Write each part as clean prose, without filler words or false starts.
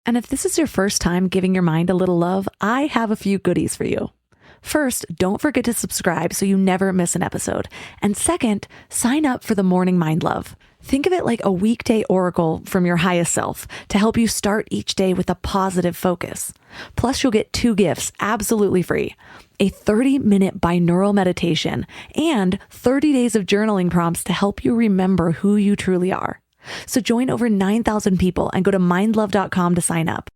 And if this is your first time giving your mind a little love, I have a few goodies for you. First, don't forget to subscribe so you never miss an episode. And second, sign up for the Morning Mind Love. Think of it like a weekday oracle from your highest self to help you start each day with a positive focus. Plus, you'll get 2 gifts absolutely free: a 30-minute binaural meditation and 30 days of journaling prompts to help you remember who you truly are. So join over 9,000 people and go to mindlove.com to sign up.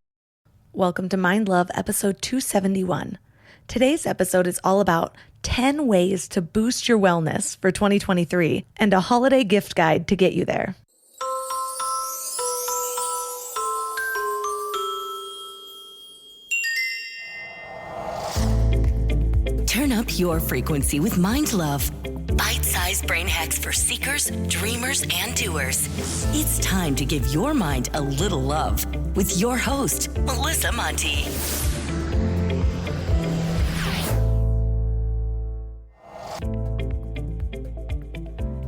Welcome to Mind Love, episode 271. Today's episode is all about 10 ways to boost your wellness for 2023 and a holiday gift guide to get you there. Turn up your frequency with Mind Love. Bite-sized brain hacks for seekers, dreamers, and doers. It's time to give your mind a little love with your host, Melissa Monti.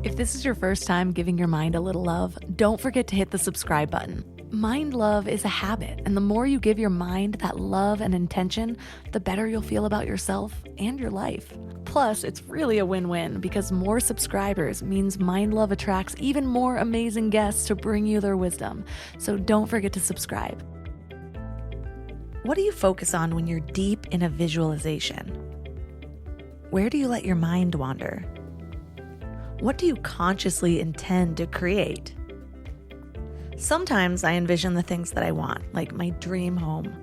If this is your first time giving your mind a little love, don't forget to hit the subscribe button. Mind love is a habit, and the more you give your mind that love and intention, the better you'll feel about yourself and your life. Plus, it's really a win-win because more subscribers means Mind Love attracts even more amazing guests to bring you their wisdom. So don't forget to subscribe. What do you focus on when you're deep in a visualization? Where do you let your mind wander? What do you consciously intend to create? Sometimes I envision the things that I want, like my dream home.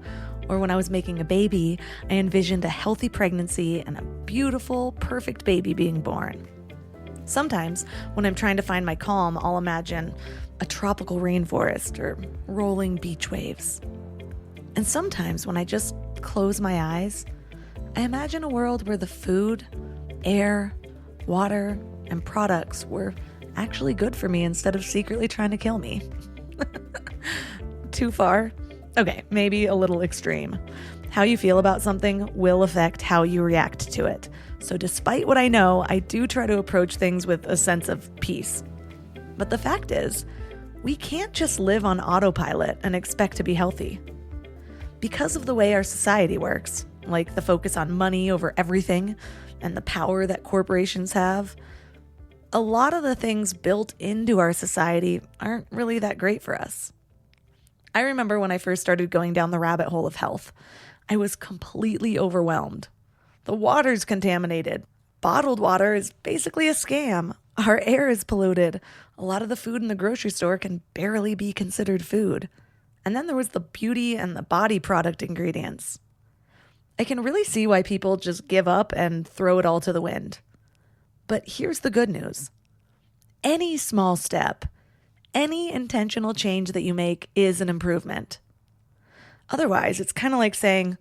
Or when I was making a baby, I envisioned a healthy pregnancy and a beautiful, perfect baby being born. Sometimes when I'm trying to find my calm, I'll imagine a tropical rainforest or rolling beach waves. And sometimes when I just close my eyes, I imagine a world where the food, air, water, and products were actually good for me instead of secretly trying to kill me. Too far? Okay, maybe a little extreme. How you feel about something will affect how you react to it. So despite what I know, I do try to approach things with a sense of peace. But the fact is, we can't just live on autopilot and expect to be healthy. Because of the way our society works, like the focus on money over everything and the power that corporations have, a lot of the things built into our society aren't really that great for us. I remember when I first started going down the rabbit hole of health, I was completely overwhelmed. The water's contaminated. Bottled water is basically a scam. Our air is polluted. A lot of the food in the grocery store can barely be considered food. And then there was the beauty and the body product ingredients. I can really see why people just give up and throw it all to the wind. But here's the good news. Any small step, any intentional change that you make is an improvement. Otherwise, it's kind of like saying,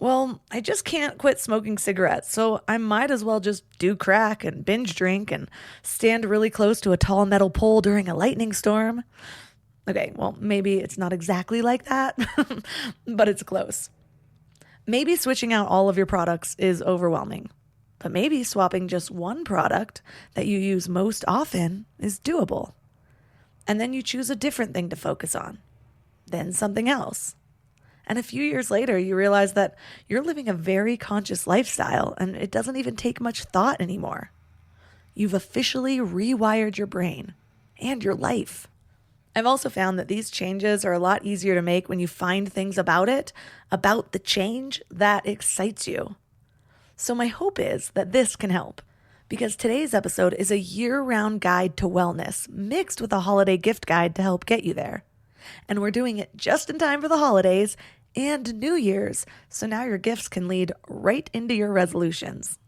well, I just can't quit smoking cigarettes, so I might as well just do crack and binge drink and stand really close to a tall metal pole during a lightning storm. Okay, well, maybe it's not exactly like that, but it's close. Maybe switching out all of your products is overwhelming. But maybe swapping just one product that you use most often is doable. And then you choose a different thing to focus on, then something else. And a few years later, you realize that you're living a very conscious lifestyle and it doesn't even take much thought anymore. You've officially rewired your brain and your life. I've also found that these changes are a lot easier to make when you find things about the change that excites you. So my hope is that this can help, because today's episode is a year-round guide to wellness mixed with a holiday gift guide to help get you there. And we're doing it just in time for the holidays and New Year's, so now your gifts can lead right into your resolutions.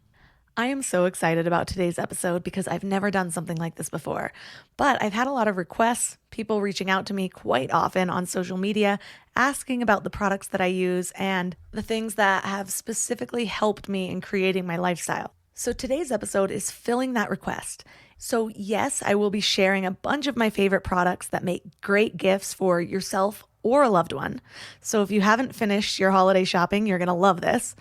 I am so excited about today's episode because I've never done something like this before, but I've had a lot of requests, people reaching out to me quite often on social media, asking about the products that I use and the things that have specifically helped me in creating my lifestyle. So today's episode is filling that request. So yes, I will be sharing a bunch of my favorite products that make great gifts for yourself or a loved one. So if you haven't finished your holiday shopping, you're going to love this.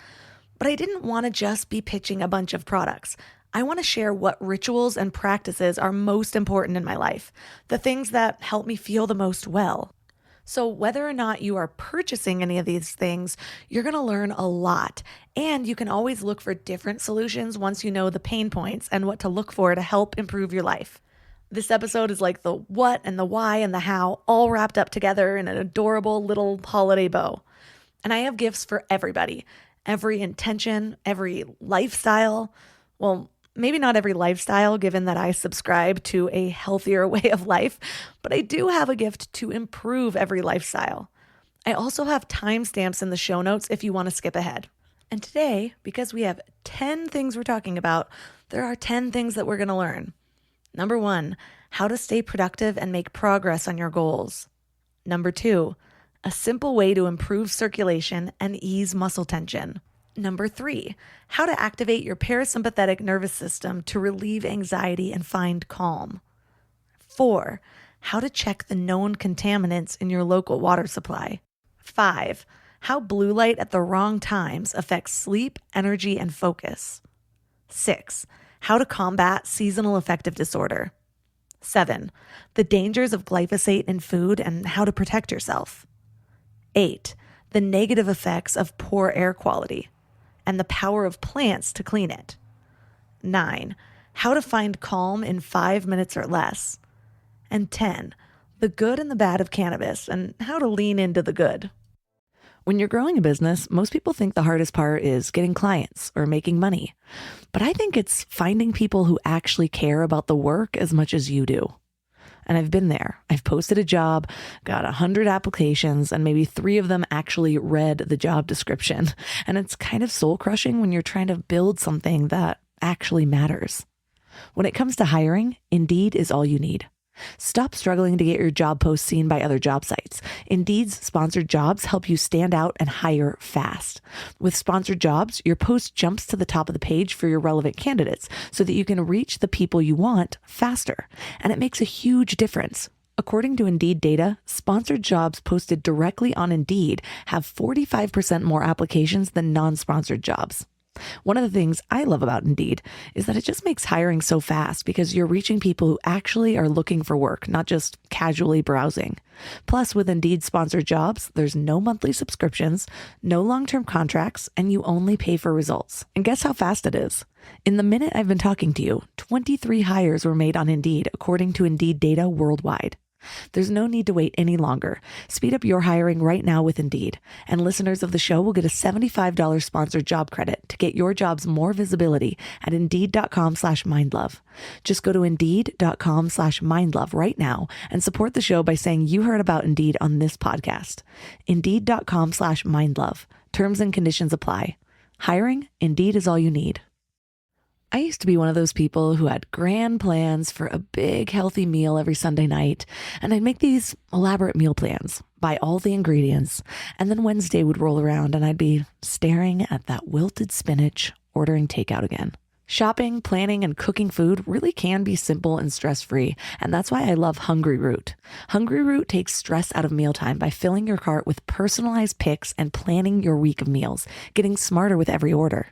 But I didn't want to just be pitching a bunch of products. I want to share what rituals and practices are most important in my life, the things that help me feel the most well. So whether or not you are purchasing any of these things, you're going to learn a lot. And you can always look for different solutions once you know the pain points and what to look for to help improve your life. This episode is like the what and the why and the how all wrapped up together in an adorable little holiday bow. And I have gifts for everybody, every intention, every lifestyle. Well, maybe not every lifestyle, given that I subscribe to a healthier way of life, but I do have a gift to improve every lifestyle. I also have timestamps in the show notes if you want to skip ahead. And today, because we have 10 things we're talking about, there are 10 things that we're going to learn. Number 1, how to stay productive and make progress on your goals. Number 2, a simple way to improve circulation and ease muscle tension. Number 3, how to activate your parasympathetic nervous system to relieve anxiety and find calm. 4, how to check the known contaminants in your local water supply. 5, how blue light at the wrong times affects sleep, energy, and focus. 6, how to combat seasonal affective disorder. 7, the dangers of glyphosate in food and how to protect yourself. 8, the negative effects of poor air quality and the power of plants to clean it. 9, how to find calm in 5 minutes or less. And 10, the good and the bad of cannabis and how to lean into the good. When you're growing a business, most people think the hardest part is getting clients or making money. But I think it's finding people who actually care about the work as much as you do. And I've been there. I've posted a job, got 100 applications, and maybe 3 of them actually read the job description. And it's kind of soul crushing when you're trying to build something that actually matters. When it comes to hiring, Indeed is all you need. Stop struggling to get your job posts seen by other job sites. Indeed's sponsored jobs help you stand out and hire fast. With sponsored jobs, your post jumps to the top of the page for your relevant candidates so that you can reach the people you want faster. And it makes a huge difference. According to Indeed data, sponsored jobs posted directly on Indeed have 45% more applications than non-sponsored jobs. One of the things I love about Indeed is that it just makes hiring so fast because you're reaching people who actually are looking for work, not just casually browsing. Plus, with Indeed sponsored jobs, there's no monthly subscriptions, no long-term contracts, and you only pay for results. And guess how fast it is? In the minute I've been talking to you, 23 hires were made on Indeed, according to Indeed data worldwide. There's no need to wait any longer. Speed up your hiring right now with Indeed. And listeners of the show will get a $75 sponsored job credit to get your jobs more visibility at Indeed.com/mindlove. Just go to Indeed.com/mindlove right now and support the show by saying you heard about Indeed on this podcast. Indeed.com/mindlove. Terms and conditions apply. Hiring? Indeed is all you need. I used to be one of those people who had grand plans for a big healthy meal every Sunday night, and I'd make these elaborate meal plans, buy all the ingredients, and then Wednesday would roll around and I'd be staring at that wilted spinach, ordering takeout again. Shopping, planning, and cooking food really can be simple and stress-free, and that's why I love Hungry Root. Hungry Root takes stress out of mealtime by filling your cart with personalized picks and planning your week of meals, getting smarter with every order.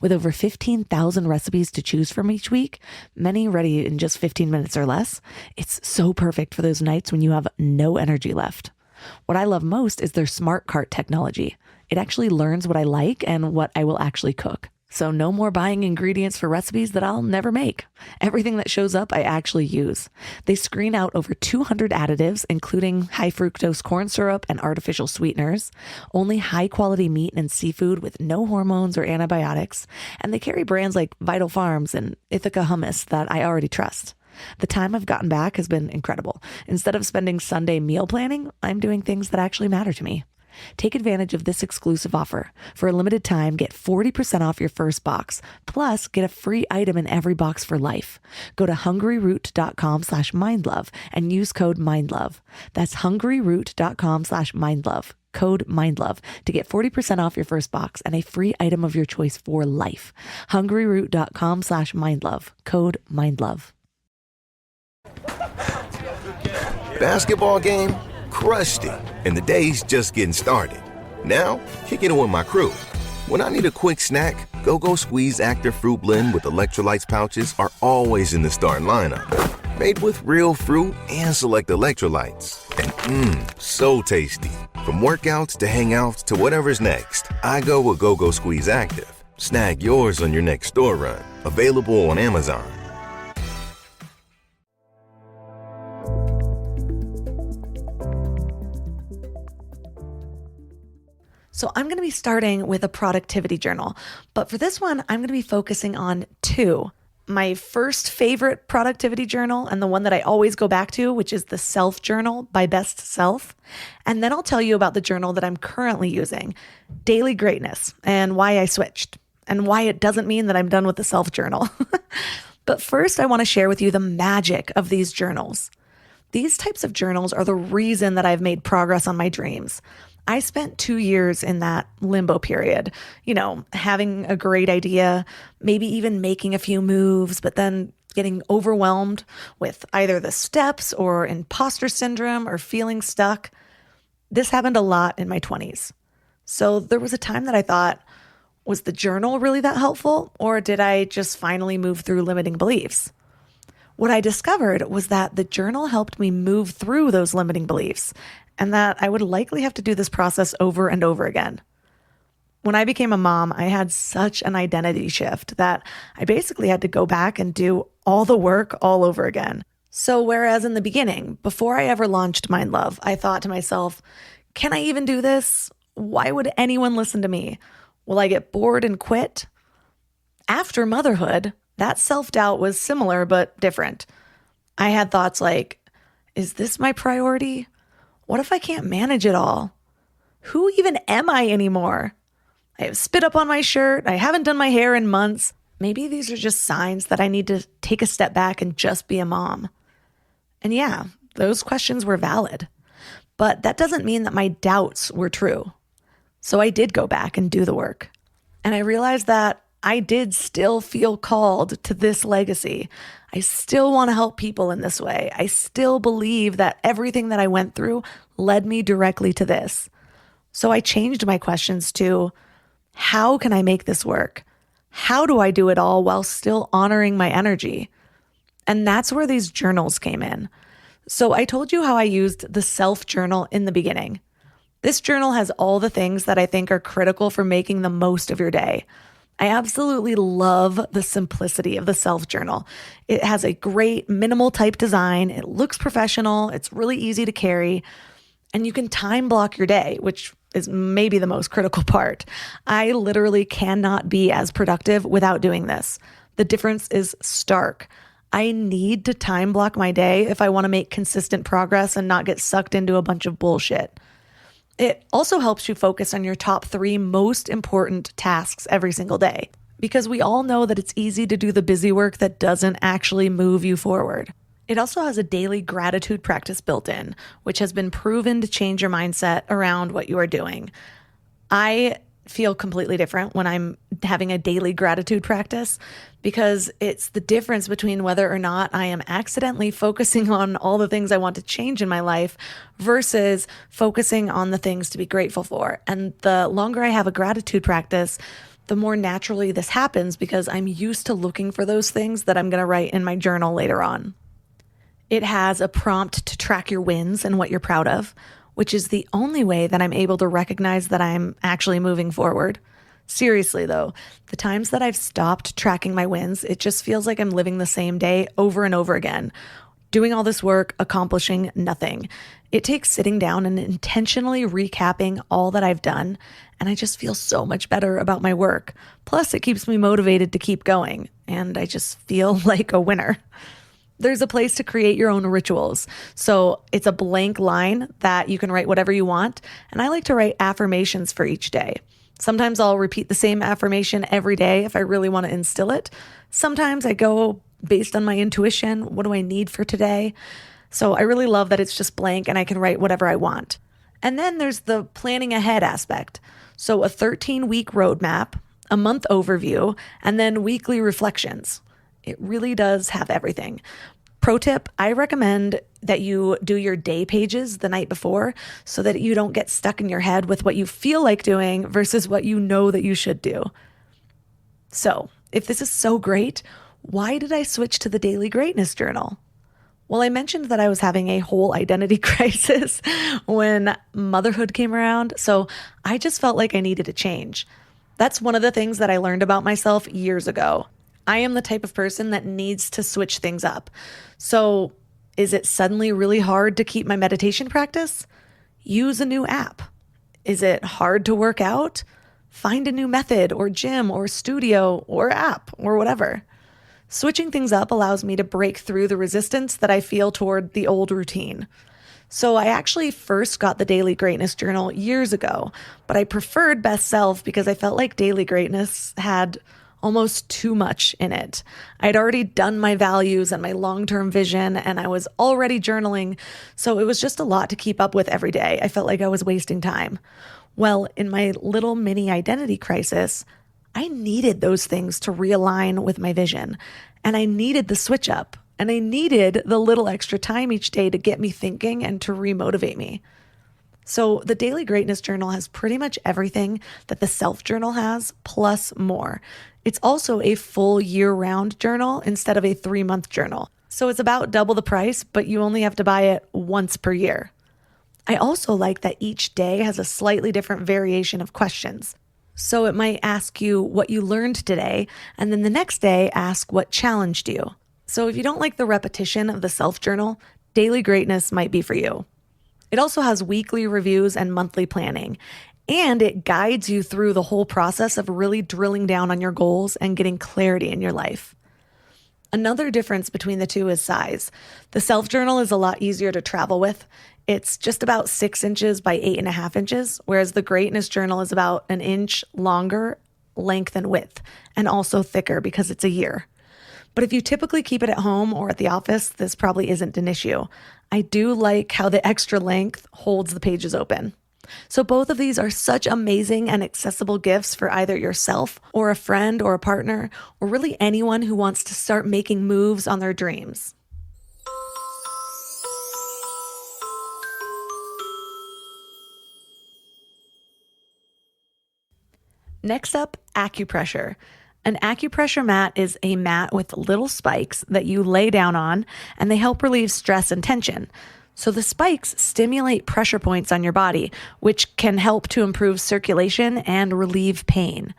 With over 15,000 recipes to choose from each week, many ready in just 15 minutes or less, it's so perfect for those nights when you have no energy left. What I love most is their smart cart technology. It actually learns what I like and what I will actually cook. So no more buying ingredients for recipes that I'll never make. Everything that shows up, I actually use. They screen out over 200 additives, including high fructose corn syrup and artificial sweeteners, only high quality meat and seafood with no hormones or antibiotics, and they carry brands like Vital Farms and Ithaca hummus that I already trust. The time I've gotten back has been incredible. Instead of spending Sunday meal planning, I'm doing things that actually matter to me. Take advantage of this exclusive offer. For a limited time, get 40% off your first box, plus get a free item in every box for life. Go to hungryroot.com/mindlove and use code MINDLOVE. That's hungryroot.com/mindlove, code MINDLOVE to get 40% off your first box and a free item of your choice for life. hungryroot.com/mindlove, code MINDLOVE. Basketball game? Crushed it, and the day's just getting started. Now, kicking it with my crew. When I need a quick snack, Go-Go Squeeze Active Fruit Blend with electrolytes pouches are always in the starting lineup. Made with real fruit and select electrolytes. And So tasty. From workouts to hangouts to whatever's next, I go with Go Squeeze Active. Snag yours on your next store run. Available on Amazon. So I'm going to be starting with a productivity journal, but for this one, I'm going to be focusing on two. My first favorite productivity journal and the one that I always go back to, which is the Self Journal by Best Self. And then I'll tell you about the journal that I'm currently using, Daily Greatness, and why I switched and why it doesn't mean that I'm done with the Self Journal. But first, I want to share with you the magic of these journals. These types of journals are the reason that I've made progress on my dreams. I spent 2 years in that limbo period, having a great idea, maybe even making a few moves, but then getting overwhelmed with either the steps or imposter syndrome or feeling stuck. This happened a lot in my 20s. So there was a time that I thought, was the journal really that helpful? Or did I just finally move through limiting beliefs? What I discovered was that the journal helped me move through those limiting beliefs, and that I would likely have to do this process over and over again. When I became a mom, I had such an identity shift that I basically had to go back and do all the work all over again. So whereas in the beginning, before I ever launched Mind Love, I thought to myself, can I even do this? Why would anyone listen to me? Will I get bored and quit? After motherhood, that self-doubt was similar but different. I had thoughts like, is this my priority? What if I can't manage it all? Who even am I anymore? I have spit up on my shirt. I haven't done my hair in months. Maybe these are just signs that I need to take a step back and just be a mom. And yeah, those questions were valid. But that doesn't mean that my doubts were true. So I did go back and do the work. And I realized that I did still feel called to this legacy. I still want to help people in this way. I still believe that everything that I went through led me directly to this. So I changed my questions to, how can I make this work? How do I do it all while still honoring my energy? And that's where these journals came in. So I told you how I used the Self Journal in the beginning. This journal has all the things that I think are critical for making the most of your day. I absolutely love the simplicity of the Self Journal. It has a great minimal type design. It looks professional. It's really easy to carry. And you can time block your day, which is maybe the most critical part. I literally cannot be as productive without doing this. The difference is stark. I need to time block my day if I want to make consistent progress and not get sucked into a bunch of bullshit. It also helps you focus on your top 3 most important tasks every single day, because we all know that it's easy to do the busy work that doesn't actually move you forward. It also has a daily gratitude practice built in, which has been proven to change your mindset around what you are doing. I feel completely different when I'm having a daily gratitude practice, because it's the difference between whether or not I am accidentally focusing on all the things I want to change in my life versus focusing on the things to be grateful for. And the longer I have a gratitude practice, the more naturally this happens, because I'm used to looking for those things that I'm going to write in my journal later on. It has a prompt to track your wins and what you're proud of, which is the only way that I'm able to recognize that I'm actually moving forward. Seriously though, the times that I've stopped tracking my wins, it just feels like I'm living the same day over and over again, doing all this work, accomplishing nothing. It takes sitting down and intentionally recapping all that I've done, and I just feel so much better about my work. Plus, it keeps me motivated to keep going, and I just feel like a winner. There's a place to create your own rituals. So it's a blank line that you can write whatever you want. And I like to write affirmations for each day. Sometimes I'll repeat the same affirmation every day if I really want to instill it. Sometimes I go based on my intuition. What do I need for today? So I really love that it's just blank and I can write whatever I want. And then there's the planning ahead aspect. So a 13-week roadmap, a month overview, and then weekly reflections. It really does have everything. Pro tip, I recommend that you do your day pages the night before so that you don't get stuck in your head with what you feel like doing versus what you know that you should do. So, if this is so great, why did I switch to the Daily Greatness Journal? Well, I mentioned that I was having a whole identity crisis when motherhood came around, so I just felt like I needed a change. That's one of the things that I learned about myself years ago. I am the type of person that needs to switch things up. So, is it suddenly really hard to keep my meditation practice? Use a new app. Is it hard to work out? Find a new method or gym or studio or app or whatever. Switching things up allows me to break through the resistance that I feel toward the old routine. So I actually first got the Daily Greatness Journal years ago, but I preferred Best Self because I felt like Daily Greatness had almost too much in it. I'd already done my values and my long-term vision, and I was already journaling, so it was just a lot to keep up with every day. I felt like I was wasting time. Well, in my little mini identity crisis, I needed those things to realign with my vision, and I needed the switch up, and I needed the little extra time each day to get me thinking and to remotivate me. So the Daily Greatness Journal has pretty much everything that the Self Journal has, plus more. It's also a full year-round journal instead of a 3-month journal. So it's about double the price, but you only have to buy it once per year. I also like that each day has a slightly different variation of questions. So it might ask you what you learned today, and then the next day ask what challenged you. So if you don't like the repetition of the self-journal, Daily Greatness might be for you. It also has weekly reviews and monthly planning, and it guides you through the whole process of really drilling down on your goals and getting clarity in your life. Another difference between the two is size. The self-journal is a lot easier to travel with. It's just about 6 inches by 8.5 inches, whereas the Greatness Journal is about an inch longer length and width, and also thicker because it's a year. But if you typically keep it at home or at the office, this probably isn't an issue. I do like how the extra length holds the pages open. So both of these are such amazing and accessible gifts for either yourself or a friend or a partner, or really anyone who wants to start making moves on their dreams. Next up, acupressure. An acupressure mat is a mat with little spikes that you lay down on, and they help relieve stress and tension. So the spikes stimulate pressure points on your body, which can help to improve circulation and relieve pain.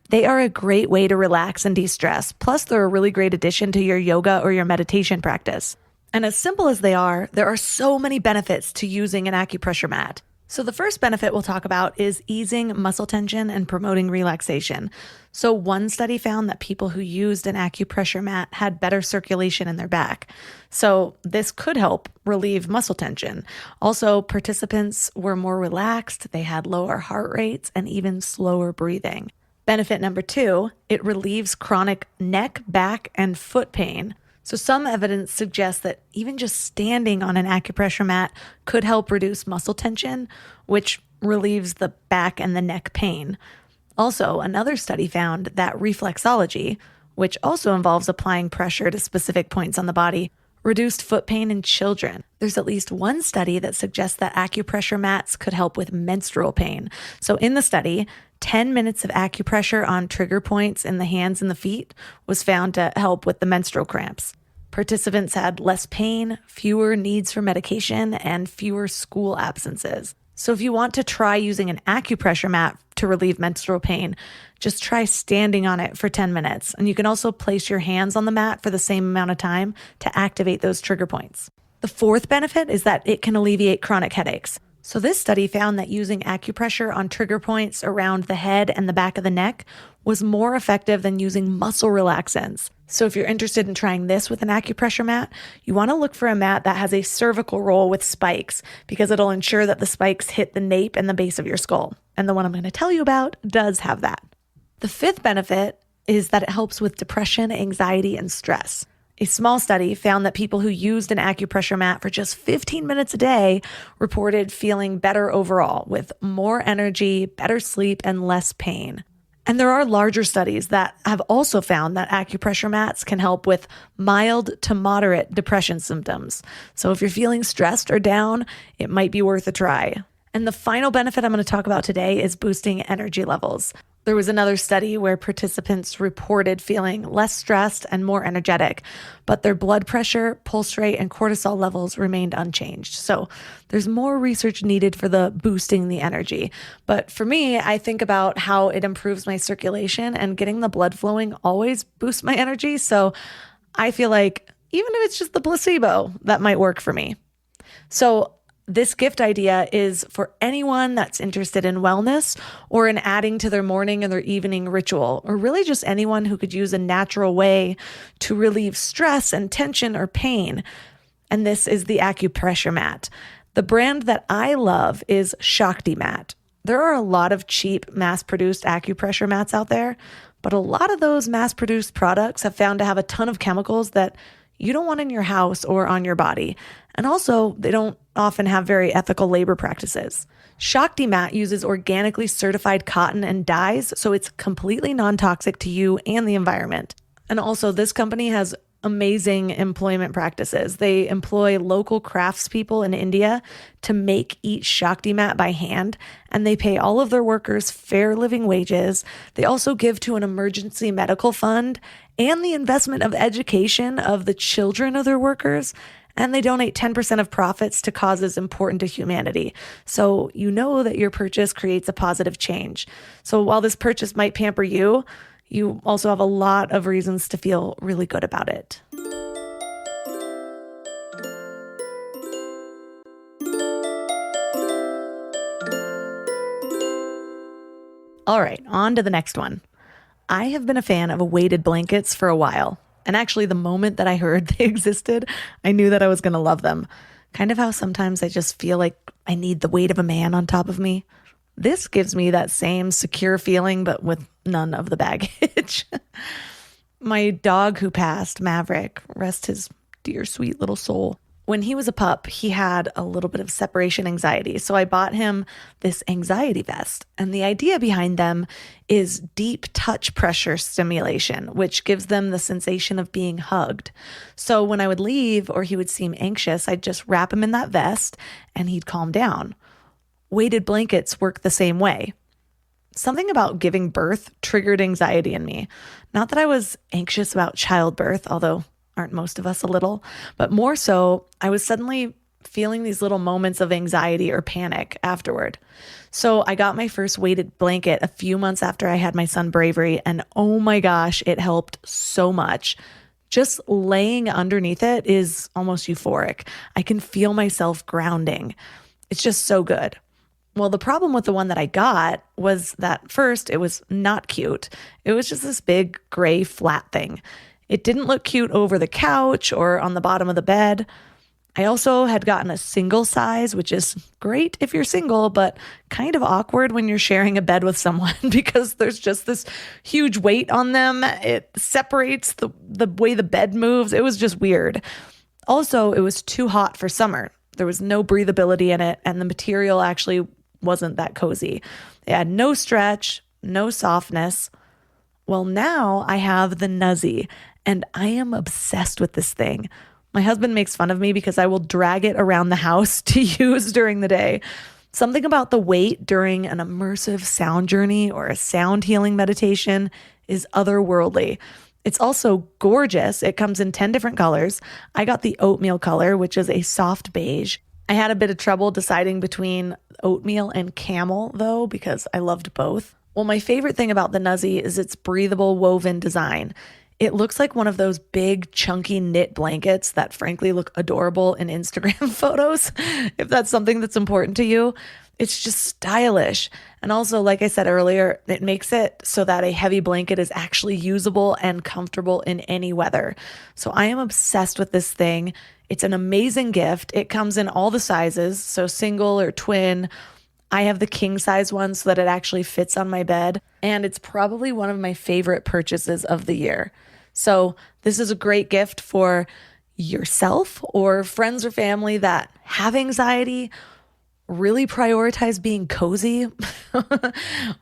They are a great way to relax and de-stress, plus they're a really great addition to your yoga or your meditation practice. And as simple as they are, there are so many benefits to using an acupressure mat. So the first benefit we'll talk about is easing muscle tension and promoting relaxation. So one study found that people who used an acupressure mat had better circulation in their back. So this could help relieve muscle tension. Also, participants were more relaxed, they had lower heart rates, and even slower breathing. Benefit number 2, it relieves chronic neck, back, and foot pain. So some evidence suggests that even just standing on an acupressure mat could help reduce muscle tension, which relieves the back and the neck pain. Also, another study found that reflexology, which also involves applying pressure to specific points on the body, reduced foot pain in children. There's at least one study that suggests that acupressure mats could help with menstrual pain. So in the study, 10 minutes of acupressure on trigger points in the hands and the feet was found to help with the menstrual cramps. Participants had less pain, fewer needs for medication, and fewer school absences. So if you want to try using an acupressure mat to relieve menstrual pain, just try standing on it for 10 minutes. And you can also place your hands on the mat for the same amount of time to activate those trigger points. The fourth benefit is that it can alleviate chronic headaches. So this study found that using acupressure on trigger points around the head and the back of the neck was more effective than using muscle relaxants. So if you're interested in trying this with an acupressure mat, you want to look for a mat that has a cervical roll with spikes, because it'll ensure that the spikes hit the nape and the base of your skull. And the one I'm going to tell you about does have that. The fifth benefit is that it helps with depression, anxiety, and stress. A small study found that people who used an acupressure mat for just 15 minutes a day reported feeling better overall, with more energy, better sleep, and less pain. And there are larger studies that have also found that acupressure mats can help with mild to moderate depression symptoms. So if you're feeling stressed or down, it might be worth a try. And the final benefit I'm going to talk about today is boosting energy levels. There was another study where participants reported feeling less stressed and more energetic, but their blood pressure, pulse rate, and cortisol levels remained unchanged. So there's more research needed for the boosting the energy. But for me, I think about how it improves my circulation, and getting the blood flowing always boosts my energy. So I feel like even if it's just the placebo, that might work for me. So this gift idea is for anyone that's interested in wellness or in adding to their morning and their evening ritual, or really just anyone who could use a natural way to relieve stress and tension or pain. And this is the acupressure mat. The brand that I love is Shakti Mat. There are a lot of cheap mass-produced acupressure mats out there, but a lot of those mass-produced products have found to have a ton of chemicals that you don't want in your house or on your body. And also, they don't often have very ethical labor practices. Shakti Mat uses organically certified cotton and dyes, so it's completely non-toxic to you and the environment. And also, this company has amazing employment practices. They employ local craftspeople in India to make each Shakti Mat by hand, and they pay all of their workers fair living wages. They also give to an emergency medical fund and the investment of education of the children of their workers. And they donate 10% of profits to causes important to humanity. So you know that your purchase creates a positive change. So while this purchase might pamper you, you also have a lot of reasons to feel really good about it. All right, on to the next one. I have been a fan of weighted blankets for a while. And actually, the moment that I heard they existed, I knew that I was going to love them. Kind of how sometimes I just feel like I need the weight of a man on top of me. This gives me that same secure feeling, but with none of the baggage. My dog who passed, Maverick, rest his dear sweet little soul. When he was a pup, he had a little bit of separation anxiety. So I bought him this anxiety vest. And the idea behind them is deep touch pressure stimulation, which gives them the sensation of being hugged. So when I would leave or he would seem anxious, I'd just wrap him in that vest and he'd calm down. Weighted blankets work the same way. Something about giving birth triggered anxiety in me. Not that I was anxious about childbirth, although aren't most of us a little, but more so, I was suddenly feeling these little moments of anxiety or panic afterward. So I got my first weighted blanket a few months after I had my son Bravery, and oh my gosh, it helped so much. Just laying underneath it is almost euphoric. I can feel myself grounding. It's just so good. Well, the problem with the one that I got was that first, it was not cute. It was just this big gray flat thing. It didn't look cute over the couch or on the bottom of the bed. I also had gotten a single size, which is great if you're single, but kind of awkward when you're sharing a bed with someone because there's just this huge weight on them. It separates the way the bed moves. It was just weird. Also, it was too hot for summer. There was no breathability in it, and the material actually wasn't that cozy. It had no stretch, no softness. Well, now I have the Nuzzy, and I am obsessed with this thing. My husband makes fun of me because I will drag it around the house to use during the day. Something about the weight during an immersive sound journey or a sound healing meditation is otherworldly. It's also gorgeous. It comes in 10 different colors. I got the oatmeal color, which is a soft beige. I had a bit of trouble deciding between oatmeal and camel, though, because I loved both. Well, my favorite thing about the Nuzzy is its breathable woven design. It looks like one of those big, chunky knit blankets that frankly look adorable in Instagram photos, if that's something that's important to you. It's just stylish. And also, like I said earlier, it makes it so that a heavy blanket is actually usable and comfortable in any weather. So I am obsessed with this thing. It's an amazing gift. It comes in all the sizes, so single or twin. I have the king size one so that it actually fits on my bed. And it's probably one of my favorite purchases of the year. So this is a great gift for yourself or friends or family that have anxiety, really prioritize being cozy,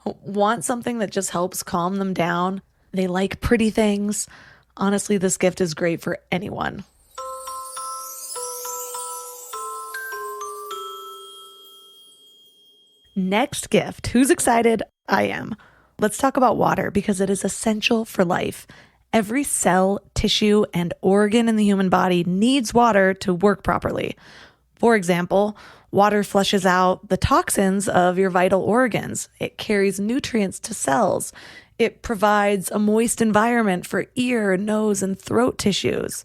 want something that just helps calm them down. They like pretty things. Honestly, this gift is great for anyone. Next gift. Who's excited? I am. Let's talk about water because it is essential for life. Every cell, tissue, and organ in the human body needs water to work properly. For example, water flushes out the toxins of your vital organs. It carries nutrients to cells. It provides a moist environment for ear, nose, and throat tissues.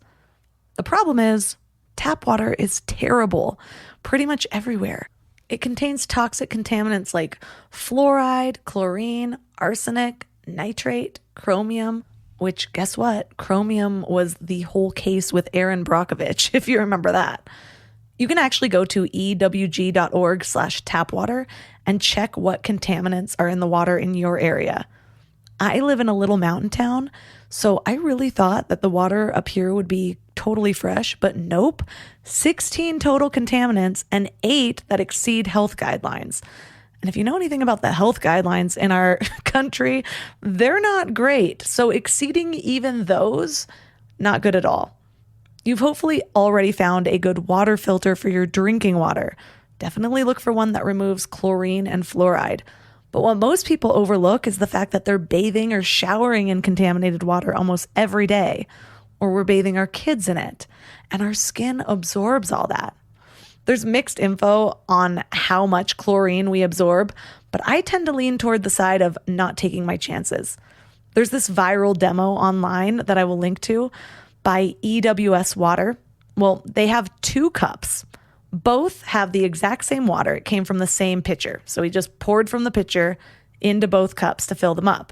The problem is, tap water is terrible pretty much everywhere. It contains toxic contaminants like fluoride, chlorine, arsenic, nitrate, chromium, which guess what? Chromium was the whole case with Aaron Brockovich, if you remember that. You can actually go to ewg.org/tapwater and check what contaminants are in the water in your area. I live in a little mountain town, so I really thought that the water up here would be totally fresh, but nope. 16 total contaminants and 8 that exceed health guidelines. And if you know anything about the health guidelines in our country, they're not great. So exceeding even those, not good at all. You've hopefully already found a good water filter for your drinking water. Definitely look for one that removes chlorine and fluoride. But what most people overlook is the fact that they're bathing or showering in contaminated water almost every day, or we're bathing our kids in it, and our skin absorbs all that. There's mixed info on how much chlorine we absorb, but I tend to lean toward the side of not taking my chances. There's this viral demo online that I will link to by EWS Water. Well, they have 2 cups. Both have the exact same water. It came from the same pitcher. So he just poured from the pitcher into both cups to fill them up.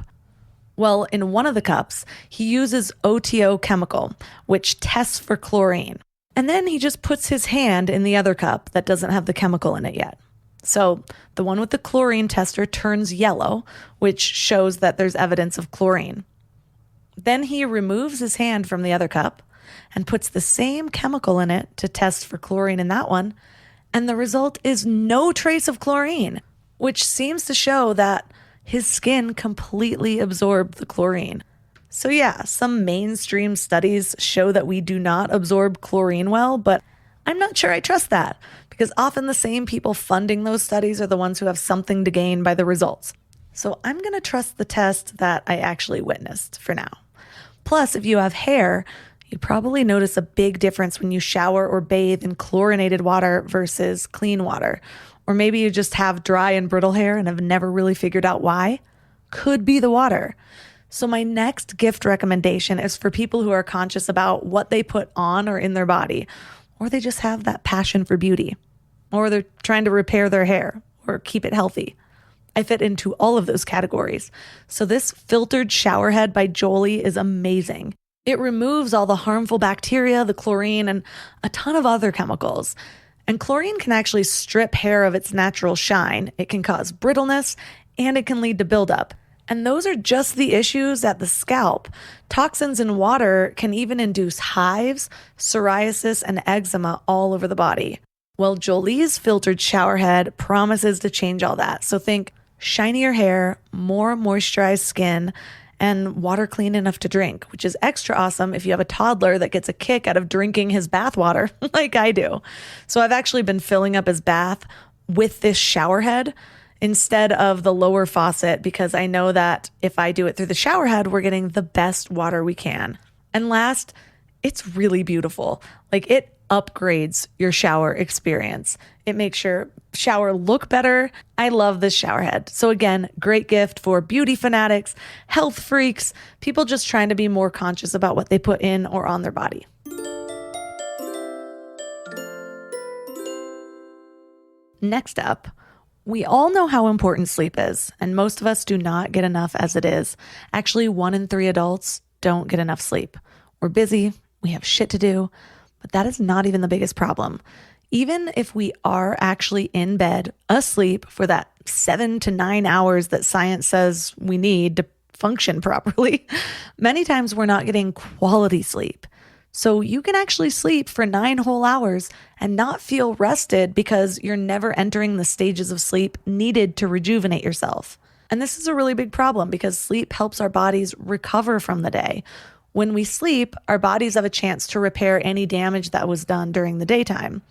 Well, in one of the cups, he uses OTO chemical, which tests for chlorine. And then he just puts his hand in the other cup that doesn't have the chemical in it yet. So the one with the chlorine tester turns yellow, which shows that there's evidence of chlorine. Then he removes his hand from the other cup and puts the same chemical in it to test for chlorine in that one. And the result is no trace of chlorine, which seems to show that his skin completely absorbed the chlorine. So yeah, some mainstream studies show that we do not absorb chlorine well, but I'm not sure I trust that because often the same people funding those studies are the ones who have something to gain by the results. So I'm going to trust the test that I actually witnessed for now. Plus, if you have hair, you probably notice a big difference when you shower or bathe in chlorinated water versus clean water. Or maybe you just have dry and brittle hair and have never really figured out why. Could be the water. So my next gift recommendation is for people who are conscious about what they put on or in their body, or they just have that passion for beauty, or they're trying to repair their hair or keep it healthy. I fit into all of those categories. So this filtered shower head by Jolie is amazing. It removes all the harmful bacteria, the chlorine, and a ton of other chemicals. And chlorine can actually strip hair of its natural shine. It can cause brittleness, and it can lead to buildup. And those are just the issues at the scalp. Toxins in water can even induce hives, psoriasis, and eczema all over the body. Well, Jolie's filtered shower head promises to change all that. So think shinier hair, more moisturized skin, and water clean enough to drink, which is extra awesome if you have a toddler that gets a kick out of drinking his bath water like I do. So I've actually been filling up his bath with this shower head instead of the lower faucet because I know that if I do it through the shower head, we're getting the best water we can. And last, it's really beautiful. Like it upgrades your shower experience. It makes your shower look better. I love this shower head. So again, great gift for beauty fanatics, health freaks, people just trying to be more conscious about what they put in or on their body. Next up, we all know how important sleep is, and most of us do not get enough as it is. Actually, 1 in 3 adults don't get enough sleep. We're busy, we have shit to do, but that is not even the biggest problem. Even if we are actually in bed, asleep for that 7 to 9 hours that science says we need to function properly, many times we're not getting quality sleep. So you can actually sleep for 9 whole hours and not feel rested because you're never entering the stages of sleep needed to rejuvenate yourself. And this is a really big problem because sleep helps our bodies recover from the day. When we sleep, our bodies have a chance to repair any damage that was done during the daytime.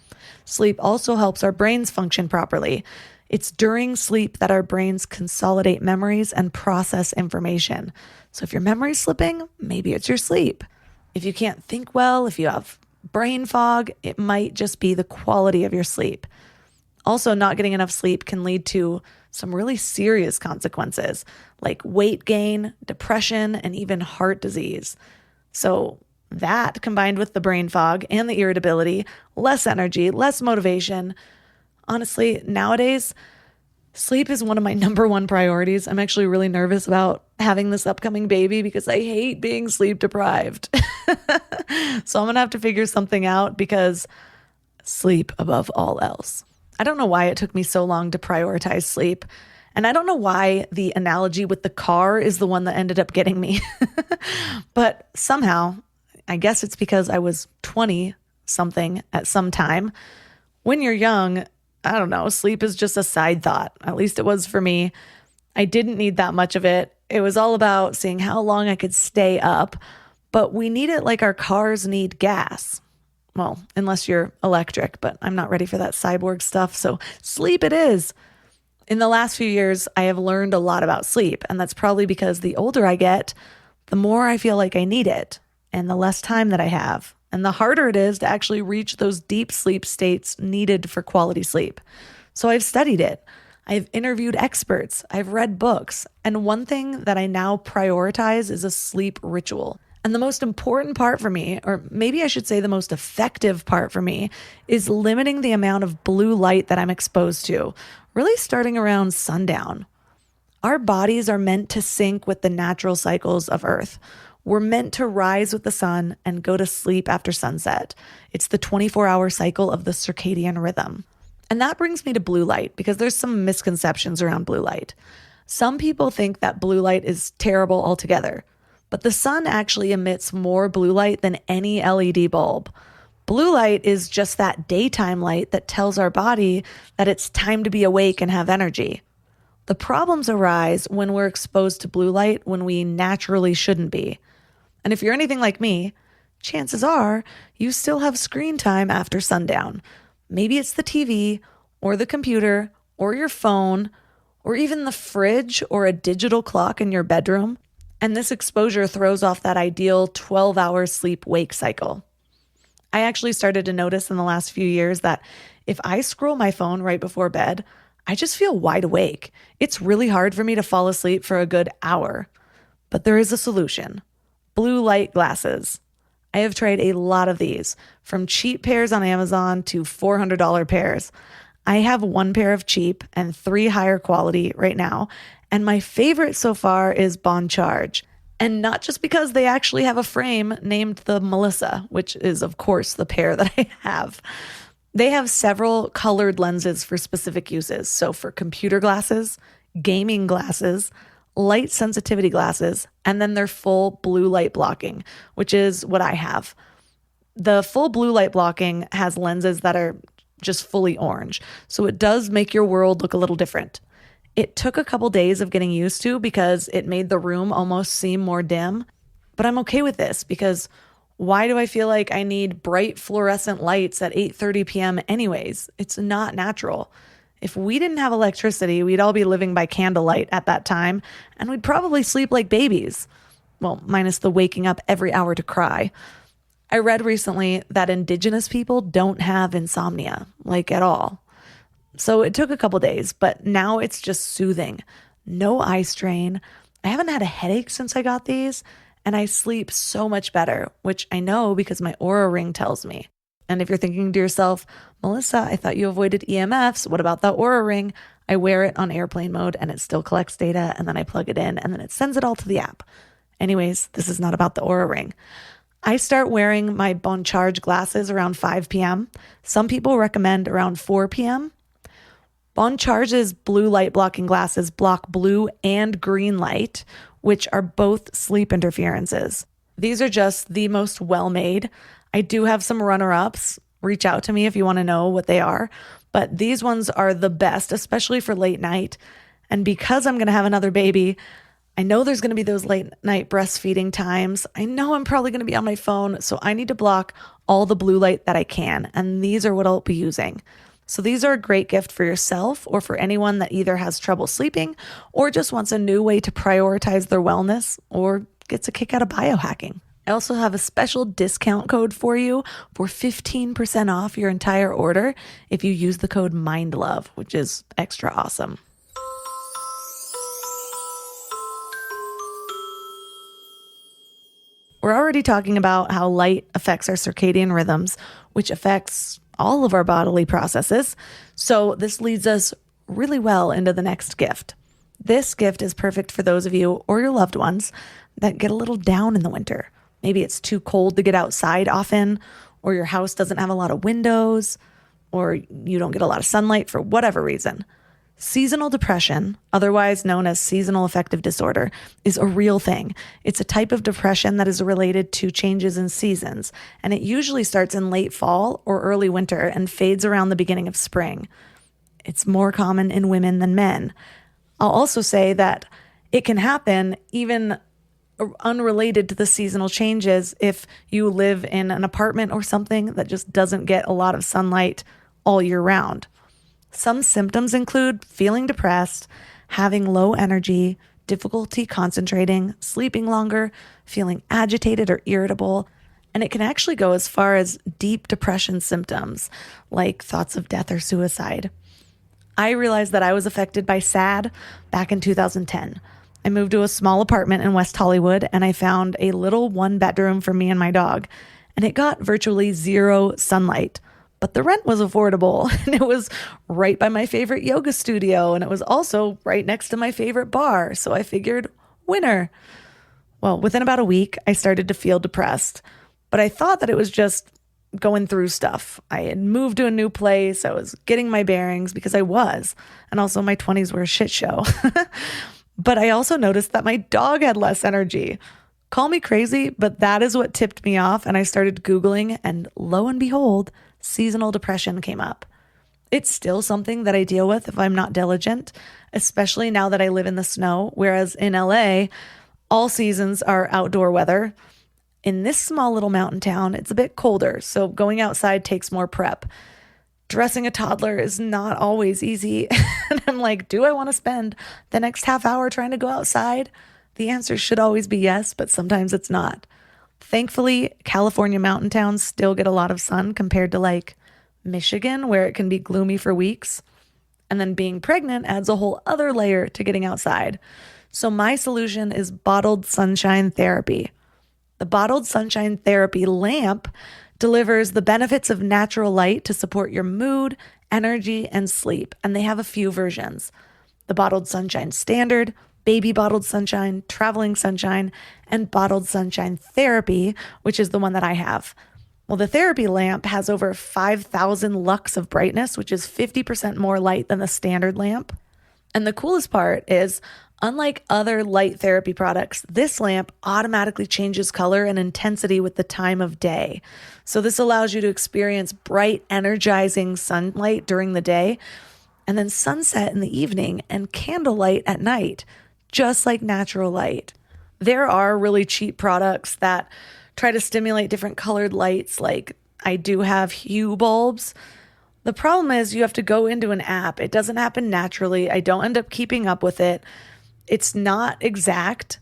Sleep also helps our brains function properly. It's during sleep that our brains consolidate memories and process information. So if your memory's slipping, maybe it's your sleep. If you can't think well, if you have brain fog, it might just be the quality of your sleep. Also, not getting enough sleep can lead to some really serious consequences like weight gain, depression, and even heart disease. So that combined with the brain fog and the irritability, less energy, less motivation. Honestly, nowadays, sleep is one of my number one priorities. I'm actually really nervous about having this upcoming baby because I hate being sleep deprived. So I'm going to have to figure something out because sleep above all else. I don't know why it took me so long to prioritize sleep. And I don't know why the analogy with the car is the one that ended up getting me. But somehow, I guess it's because I was 20 something at some time. When you're young, I don't know, sleep is just a side thought. At least it was for me. I didn't need that much of it. It was all about seeing how long I could stay up. But we need it like our cars need gas. Well, unless you're electric, but I'm not ready for that cyborg stuff. So sleep it is. In the last few years, I have learned a lot about sleep. And that's probably because the older I get, the more I feel like I need it and the less time that I have. And the harder it is to actually reach those deep sleep states needed for quality sleep. So I've studied it. I've interviewed experts. I've read books. And one thing that I now prioritize is a sleep ritual. And the most important part for me, or maybe I should say the most effective part for me, is limiting the amount of blue light that I'm exposed to, really starting around sundown. Our bodies are meant to sync with the natural cycles of Earth. We're meant to rise with the sun and go to sleep after sunset. It's the 24-hour cycle of the circadian rhythm. And that brings me to blue light because there's some misconceptions around blue light. Some people think that blue light is terrible altogether, but the sun actually emits more blue light than any LED bulb. Blue light is just that daytime light that tells our body that it's time to be awake and have energy. The problems arise when we're exposed to blue light when we naturally shouldn't be. And if you're anything like me, chances are you still have screen time after sundown. Maybe it's the TV or the computer or your phone or even the fridge or a digital clock in your bedroom. And this exposure throws off that ideal 12-hour sleep-wake cycle. I actually started to notice in the last few years that if I scroll my phone right before bed, I just feel wide awake. It's really hard for me to fall asleep for a good hour. But there is a solution. Blue light glasses. I have tried a lot of these, from cheap pairs on Amazon to $400 pairs. I have one pair of cheap and 3 higher quality right now, and my favorite so far is Bon Charge. And not just because they actually have a frame named the Melissa, which is, of course, the pair that I have. They have several colored lenses for specific uses. So for computer glasses, gaming glasses, light sensitivity glasses, and then their full blue light blocking, which is what I have. The full blue light blocking has lenses that are just fully orange. So it does make your world look a little different. It took a couple days of getting used to because it made the room almost seem more dim. But I'm okay with this because why do I feel like I need bright fluorescent lights at 8:30 p.m. anyways? It's not natural. If we didn't have electricity, we'd all be living by candlelight at that time, and we'd probably sleep like babies. Well, minus the waking up every hour to cry. I read recently that Indigenous people don't have insomnia, like at all. So it took a couple days, but now it's just soothing. No eye strain. I haven't had a headache since I got these, and I sleep so much better, which I know because my Oura Ring tells me. And if you're thinking to yourself, Melissa, I thought you avoided EMFs. What about the Oura Ring? I wear it on airplane mode and it still collects data, and then I plug it in and then it sends it all to the app. Anyways, this is not about the Oura Ring. I start wearing my Bon Charge glasses around 5 p.m. Some people recommend around 4 p.m. Bon Charge's blue light blocking glasses block blue and green light, which are both sleep interferences. These are just the most well-made. I do have some runner-ups. Reach out to me if you want to know what they are. But these ones are the best, especially for late night. And because I'm going to have another baby, I know there's going to be those late night breastfeeding times. I know I'm probably going to be on my phone, so I need to block all the blue light that I can. And these are what I'll be using. So these are a great gift for yourself or for anyone that either has trouble sleeping or just wants a new way to prioritize their wellness or gets a kick out of biohacking. I also have a special discount code for you for 15% off your entire order if you use the code MINDLOVE, which is extra awesome. We're already talking about how light affects our circadian rhythms, which affects all of our bodily processes. So this leads us really well into the next gift. This gift is perfect for those of you or your loved ones that get a little down in the winter. Maybe it's too cold to get outside often, or your house doesn't have a lot of windows, or you don't get a lot of sunlight for whatever reason. Seasonal depression, otherwise known as seasonal affective disorder, is a real thing. It's a type of depression that is related to changes in seasons, and it usually starts in late fall or early winter and fades around the beginning of spring. It's more common in women than men. I'll also say that it can happen even unrelated to the seasonal changes if you live in an apartment or something that just doesn't get a lot of sunlight all year round. Some symptoms include feeling depressed, having low energy, difficulty concentrating, sleeping longer, feeling agitated or irritable, and it can actually go as far as deep depression symptoms like thoughts of death or suicide. I realized that I was affected by SAD back in 2010. I moved to a small apartment in West Hollywood and I found a little 1-bedroom for me and my dog, and it got virtually zero sunlight. But the rent was affordable and it was right by my favorite yoga studio and it was also right next to my favorite bar. So I figured, winner. Well, within about a week, I started to feel depressed, but I thought that it was just going through stuff. I had moved to a new place. I was getting my bearings because I was, and also my 20s were a shit show. But I also noticed that my dog had less energy. Call me crazy, but that is what tipped me off. And I started Googling and lo and behold, seasonal depression came up. It's still something that I deal with if I'm not diligent, especially now that I live in the snow, whereas in LA, all seasons are outdoor weather. In this small little mountain town, it's a bit colder, so going outside takes more prep. Dressing a toddler is not always easy. And I'm like, do I want to spend the next half hour trying to go outside? The answer should always be yes, but sometimes it's not. Thankfully, California mountain towns still get a lot of sun compared to like Michigan, where it can be gloomy for weeks. And then being pregnant adds a whole other layer to getting outside. So my solution is bottled sunshine therapy. The bottled sunshine therapy lamp delivers the benefits of natural light to support your mood, energy, and sleep. And they have a few versions. The bottled sunshine standard, baby bottled sunshine, traveling sunshine, and bottled sunshine therapy, which is the one that I have. Well, the therapy lamp has over 5,000 lux of brightness, which is 50% more light than the standard lamp. And the coolest part is, unlike other light therapy products, this lamp automatically changes color and intensity with the time of day. So this allows you to experience bright, energizing sunlight during the day, and then sunset in the evening and candlelight at night, just like natural light. There are really cheap products that try to stimulate different colored lights, like I do have hue bulbs. The problem is you have to go into an app. It doesn't happen naturally. I don't end up keeping up with it. It's not exact.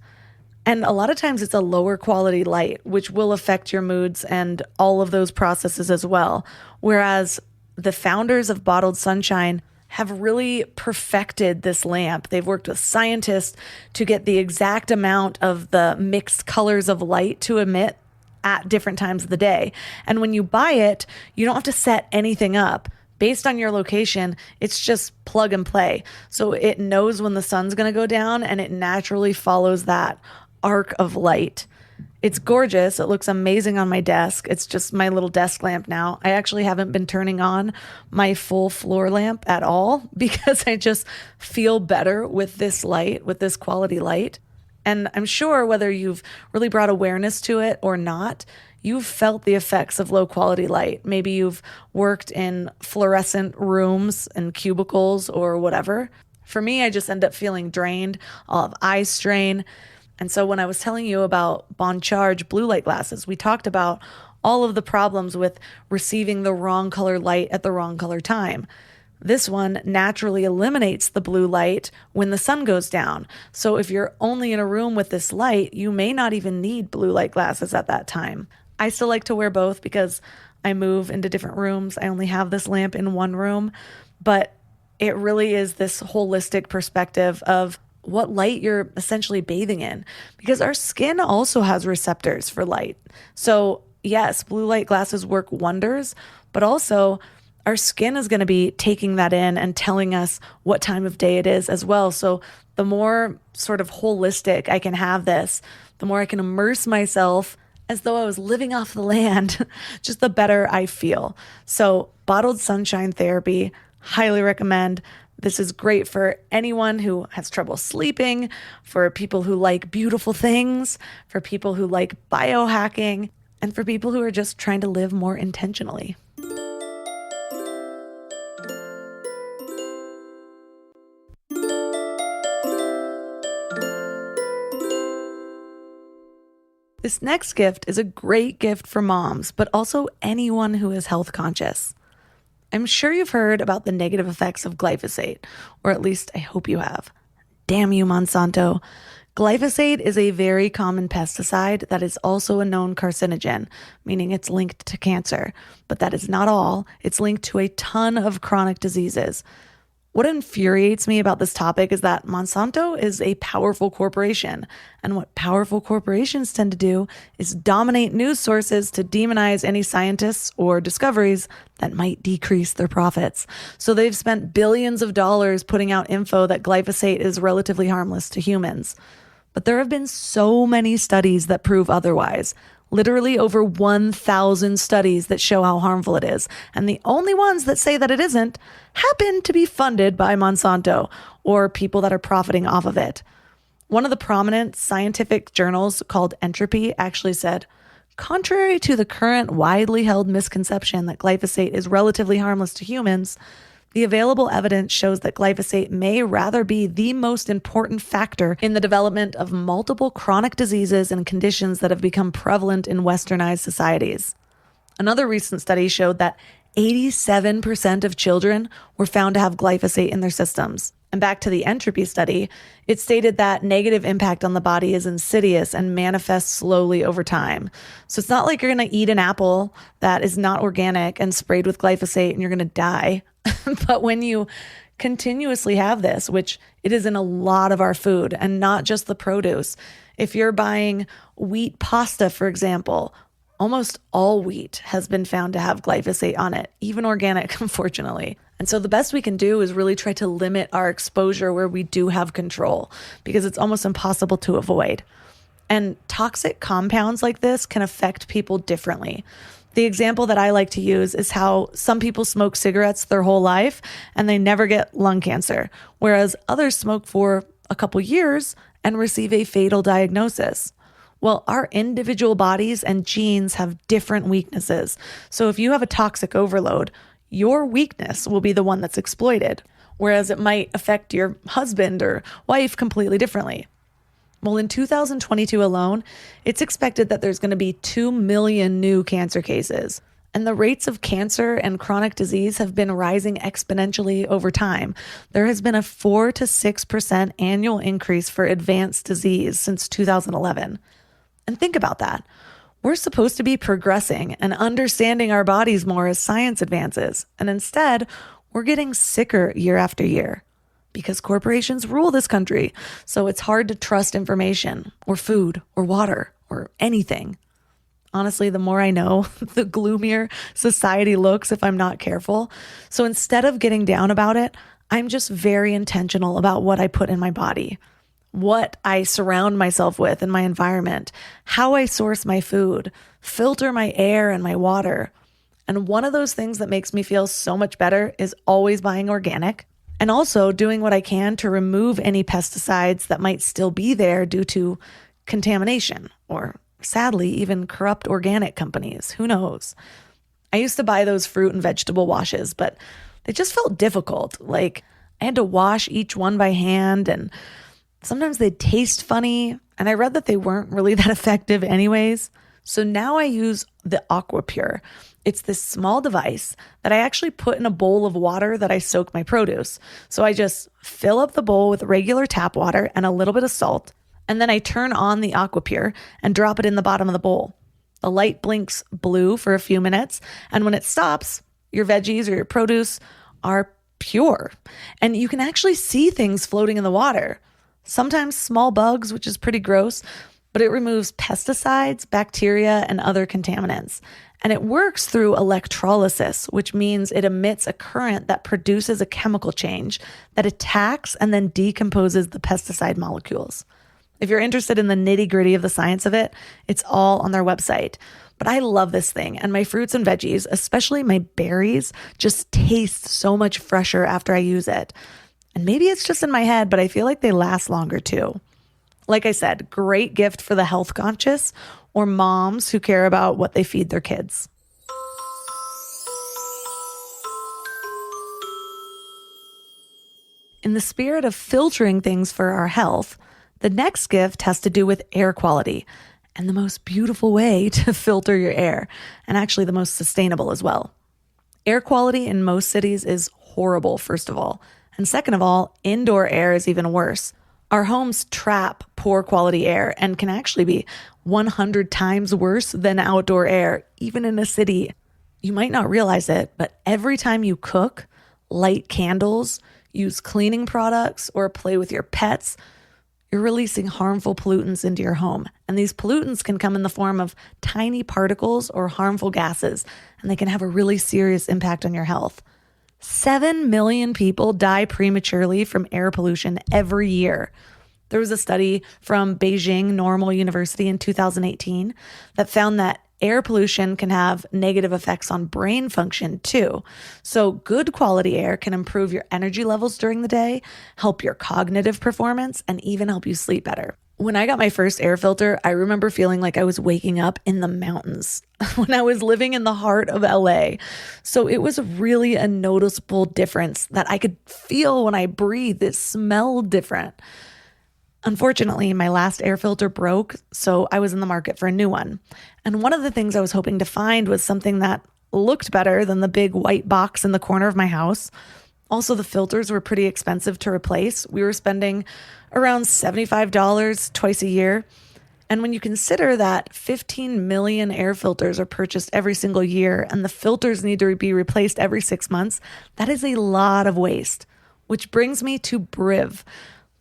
And a lot of times it's a lower quality light, which will affect your moods and all of those processes as well. Whereas the founders of Bottled Sunshine have really perfected this lamp. They've worked with scientists to get the exact amount of the mixed colors of light to emit at different times of the day. And when you buy it, you don't have to set anything up. Based on your location, it's just plug and play. So it knows when the sun's going to go down and it naturally follows that arc of light. It's gorgeous. It looks amazing on my desk. It's just my little desk lamp now. I actually haven't been turning on my full floor lamp at all because I just feel better with this light, with this quality light. And I'm sure whether you've really brought awareness to it or not, you've felt the effects of low quality light. Maybe you've worked in fluorescent rooms and cubicles or whatever. For me, I just end up feeling drained. I'll have eye strain. And so when I was telling you about Bon Charge blue light glasses, we talked about all of the problems with receiving the wrong color light at the wrong color time. This one naturally eliminates the blue light when the sun goes down. So if you're only in a room with this light, you may not even need blue light glasses at that time. I still like to wear both because I move into different rooms. I only have this lamp in one room, but it really is this holistic perspective of what light you're essentially bathing in, because our skin also has receptors for light. So yes, blue light glasses work wonders, but also our skin is going to be taking that in and telling us what time of day it is as well. So the more sort of holistic I can have this, the more I can immerse myself as though I was living off the land, just the better I feel. So bottled sunshine therapy, highly recommend. This is great for anyone who has trouble sleeping, for people who like beautiful things, for people who like biohacking, and for people who are just trying to live more intentionally. This next gift is a great gift for moms, but also anyone who is health conscious. I'm sure you've heard about the negative effects of glyphosate, or at least I hope you have. Damn you, Monsanto. Glyphosate is a very common pesticide that is also a known carcinogen, meaning it's linked to cancer. But that is not all. It's linked to a ton of chronic diseases. What infuriates me about this topic is that Monsanto is a powerful corporation, and what powerful corporations tend to do is dominate news sources to demonize any scientists or discoveries that might decrease their profits. So they've spent billions of dollars putting out info that glyphosate is relatively harmless to humans. But there have been so many studies that prove otherwise. Literally over 1,000 studies that show how harmful it is. And the only ones that say that it isn't happen to be funded by Monsanto or people that are profiting off of it. One of the prominent scientific journals called Entropy actually said, contrary to the current widely held misconception that glyphosate is relatively harmless to humans, the available evidence shows that glyphosate may rather be the most important factor in the development of multiple chronic diseases and conditions that have become prevalent in westernized societies. Another recent study showed that 87% of children were found to have glyphosate in their systems. And back to the Entropy study, it stated that negative impact on the body is insidious and manifests slowly over time. So it's not like you're going to eat an apple that is not organic and sprayed with glyphosate and you're going to die. But when you continuously have this, which it is in a lot of our food and not just the produce, if you're buying wheat pasta, for example, almost all wheat has been found to have glyphosate on it, even organic, unfortunately. And so the best we can do is really try to limit our exposure where we do have control, because it's almost impossible to avoid. And toxic compounds like this can affect people differently. The example that I like to use is how some people smoke cigarettes their whole life and they never get lung cancer, whereas others smoke for a couple years and receive a fatal diagnosis. Well, our individual bodies and genes have different weaknesses. So if you have a toxic overload, your weakness will be the one that's exploited, whereas it might affect your husband or wife completely differently. Well, in 2022 alone, it's expected that there's going to be 2 million new cancer cases. And the rates of cancer and chronic disease have been rising exponentially over time. There has been a 4 to 6% annual increase for advanced disease since 2011. And think about that. We're supposed to be progressing and understanding our bodies more as science advances. And instead, we're getting sicker year after year. Because corporations rule this country, so it's hard to trust information or food or water or anything. Honestly, the more I know, the gloomier society looks if I'm not careful. So instead of getting down about it, I'm just very intentional about what I put in my body, what I surround myself with in my environment, how I source my food, filter my air and my water. And one of those things that makes me feel so much better is always buying organic. And also doing what I can to remove any pesticides that might still be there due to contamination or, sadly, even corrupt organic companies. Who knows? I used to buy those fruit and vegetable washes, but they just felt difficult. Like I had to wash each one by hand, and sometimes they'd taste funny. And I read that they weren't really that effective anyways. So now I use the AquaPure. It's this small device that I actually put in a bowl of water that I soak my produce. So I just fill up the bowl with regular tap water and a little bit of salt, and then I turn on the AquaPure and drop it in the bottom of the bowl. The light blinks blue for a few minutes, and when it stops, your veggies or your produce are pure. And you can actually see things floating in the water. Sometimes small bugs, which is pretty gross, but it removes pesticides, bacteria, and other contaminants. And it works through electrolysis, which means it emits a current that produces a chemical change that attacks and then decomposes the pesticide molecules. If you're interested in the nitty-gritty of the science of it, it's all on their website. But I love this thing, and my fruits and veggies, especially my berries, just taste so much fresher after I use it. And maybe it's just in my head, but I feel like they last longer too. Like I said, great gift for the health conscious or moms who care about what they feed their kids. In the spirit of filtering things for our health, the next gift has to do with air quality and the most beautiful way to filter your air, and actually the most sustainable as well. Air quality in most cities is horrible, first of all. And second of all, indoor air is even worse. Our homes trap poor quality air and can actually be 100 times worse than outdoor air, even in a city. You might not realize it, but every time you cook, light candles, use cleaning products, or play with your pets, you're releasing harmful pollutants into your home. And these pollutants can come in the form of tiny particles or harmful gases, and they can have a really serious impact on your health. 7 million people die prematurely from air pollution every year. There was a study from Beijing Normal University in 2018 that found that air pollution can have negative effects on brain function too. So good quality air can improve your energy levels during the day, help your cognitive performance, and even help you sleep better. When I got my first air filter, I remember feeling like I was waking up in the mountains when I was living in the heart of LA. So it was really a noticeable difference that I could feel when I breathed. It smelled different. Unfortunately, my last air filter broke, so I was in the market for a new one. And one of the things I was hoping to find was something that looked better than the big white box in the corner of my house. Also, the filters were pretty expensive to replace. We were spending around $75 twice a year. And when you consider that 15 million air filters are purchased every single year and the filters need to be replaced every 6 months, that is a lot of waste. Which brings me to Briv.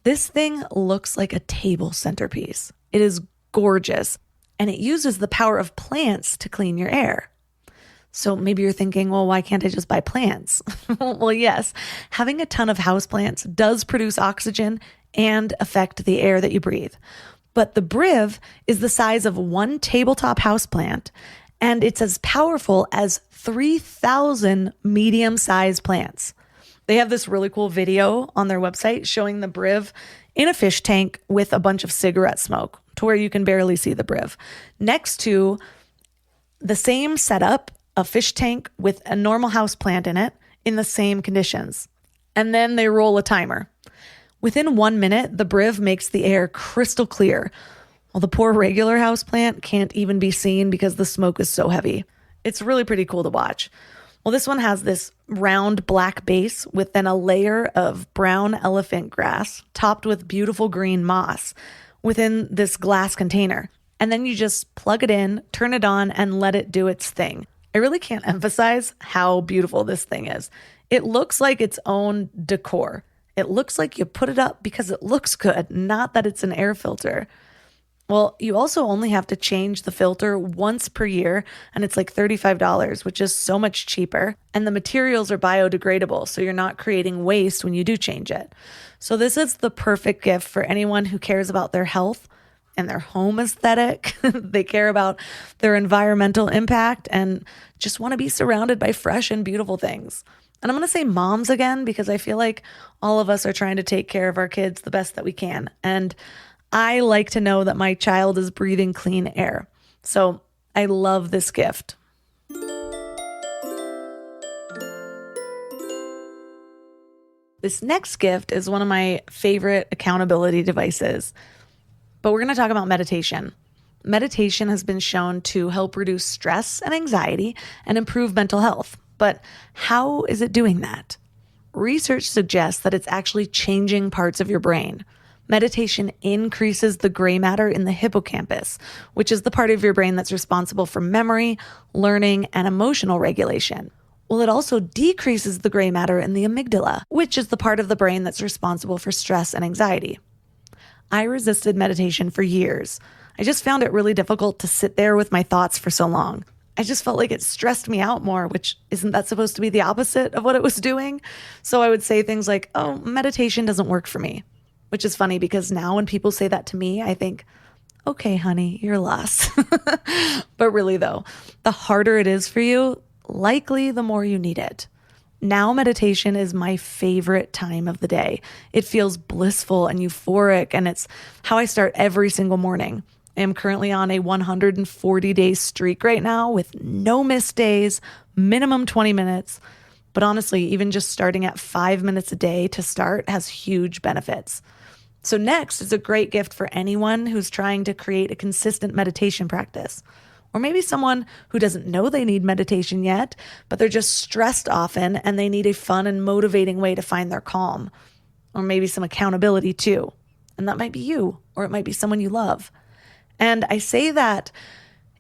This thing looks like a table centerpiece. It is gorgeous, and it uses the power of plants to clean your air. So maybe you're thinking, well, why can't I just buy plants? Well, yes, having a ton of houseplants does produce oxygen and affect the air that you breathe. But the Briv is the size of one tabletop houseplant, and it's as powerful as 3,000 medium-sized plants. They have this really cool video on their website showing the Briv in a fish tank with a bunch of cigarette smoke to where you can barely see the Briv. Next to the same setup, a fish tank with a normal house plant in it in the same conditions. And then they roll a timer. Within 1 minute, the Briv makes the air crystal clear, while the poor regular house plant can't even be seen because the smoke is so heavy. It's really pretty cool to watch. Well, this one has this round black base with then a layer of brown elephant grass topped with beautiful green moss within this glass container. And then you just plug it in, turn it on, and let it do its thing. I really can't emphasize how beautiful this thing is. It looks like its own decor. It looks like you put it up because it looks good, not that it's an air filter. Well, you also only have to change the filter once per year, and it's like $35, which is so much cheaper. And the materials are biodegradable, so you're not creating waste when you do change it. So this is the perfect gift for anyone who cares about their health and their home aesthetic. They care about their environmental impact and just want to be surrounded by fresh and beautiful things. And I'm going to say moms again, because I feel like all of us are trying to take care of our kids the best that we can. And I like to know that my child is breathing clean air. So I love this gift. This next gift is one of my favorite accountability devices. But we're going to talk about meditation. Meditation has been shown to help reduce stress and anxiety and improve mental health. But how is it doing that? Research suggests that it's actually changing parts of your brain. Meditation increases the gray matter in the hippocampus, which is the part of your brain that's responsible for memory, learning, and emotional regulation. Well, it also decreases the gray matter in the amygdala, which is the part of the brain that's responsible for stress and anxiety. I resisted meditation for years. I just found it really difficult to sit there with my thoughts for so long. I just felt like it stressed me out more, which isn't that supposed to be the opposite of what it was doing? So I would say things like, oh, meditation doesn't work for me, which is funny because now when people say that to me, I think, okay, honey, you're lost. But really though, the harder it is for you, likely the more you need it. Now meditation is my favorite time of the day. It feels blissful and euphoric, and it's how I start every single morning. I am currently on a 140-day streak right now with no missed days, minimum 20 minutes. But honestly, even just starting at 5 minutes a day to start has huge benefits. So next is a great gift for anyone who's trying to create a consistent meditation practice. Or maybe someone who doesn't know they need meditation yet, but they're just stressed often and they need a fun and motivating way to find their calm. Or maybe some accountability too. And that might be you, or it might be someone you love. And I say that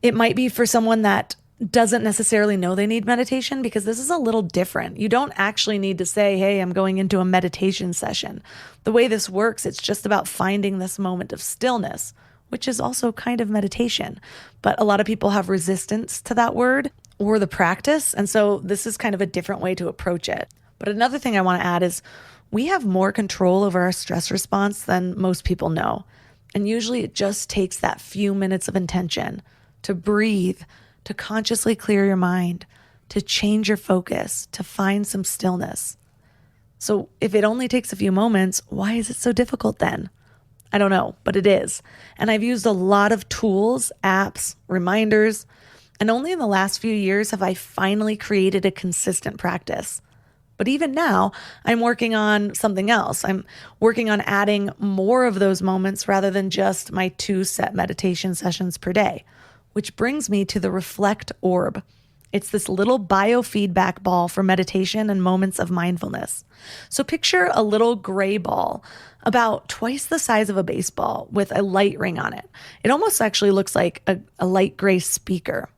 it might be for someone that doesn't necessarily know they need meditation because this is a little different. You don't actually need to say, hey, I'm going into a meditation session. The way this works, it's just about finding this moment of stillness, which is also kind of meditation. But a lot of people have resistance to that word or the practice. And so this is kind of a different way to approach it. But another thing I want to add is we have more control over our stress response than most people know. And usually it just takes that few minutes of intention to breathe, to consciously clear your mind, to change your focus, to find some stillness. So if it only takes a few moments, why is it so difficult then? I don't know, but it is. And I've used a lot of tools, apps, reminders, and only in the last few years have I finally created a consistent practice. But even now, I'm working on something else. I'm working on adding more of those moments rather than just my 2 set meditation sessions per day, which brings me to the Reflect Orb. It's this little biofeedback ball for meditation and moments of mindfulness. So picture a little gray ball, about twice the size of a baseball with a light ring on it. It almost actually looks like a light gray speaker.